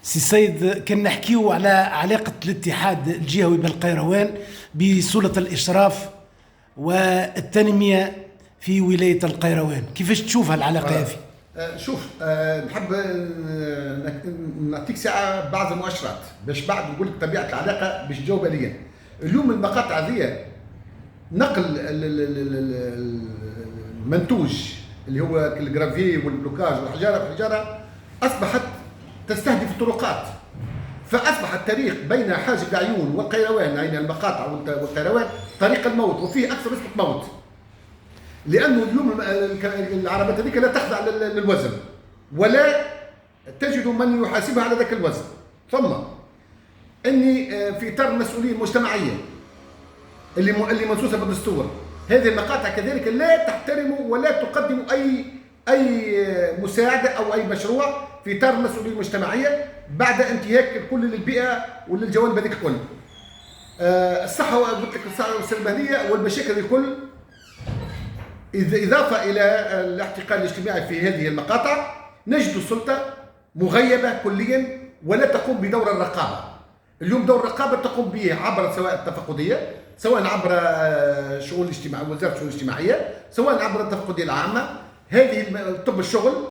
سي سيد، كان نحكيو على علاقة الاتحاد الجهوي بالقيروان بسلطة الإشراف والتنمية في ولاية القيروان، كيفاش تشوفها العلاقة هذه؟ شوف، نحب نعطيك ساعة بعض المؤشرات باش بعد نقول لك طبيعة العلاقة باش تجاوب عليا. اليوم المقاطع هذه نقل المنتوج اللي هو الجرافي والبلوكاج والحجارة أصبحت تستهدف الطرقات، فأصبح الطريق بين حاجب العيون والقيروان، يعني المقاطع والقيروان طريق الموت، وفيه أكثر نسبة موت، لأنه اليوم العربات هذيك لا تخضع للوزن ولا تجد من يحاسبها على ذاك الوزن. ثم أني في إطار المسؤولية المجتمعية اللي منصوصة بالدستور، هذه المقاطع كذلك لا تحترم ولا تقدم أي مساعدة أو أي مشروع في إطار المسؤولية المجتمعية بعد انتهاك الكل للبيئة وللجوانب هذيك الكل. الصحة والسلامة والمشاكل الكل، إضافة إلى الاحتقان الاجتماعي في هذه المقاطع، نجد السلطة مغيبة كليا ولا تقوم بدور الرقابة. اليوم دور الرقابة تقوم به عبر سواء التفقدية، سواء عبر شؤون الاجتماع وزارة الشؤون الاجتماعية، سواء عبر التفقدية العامة. هذه طب الشغل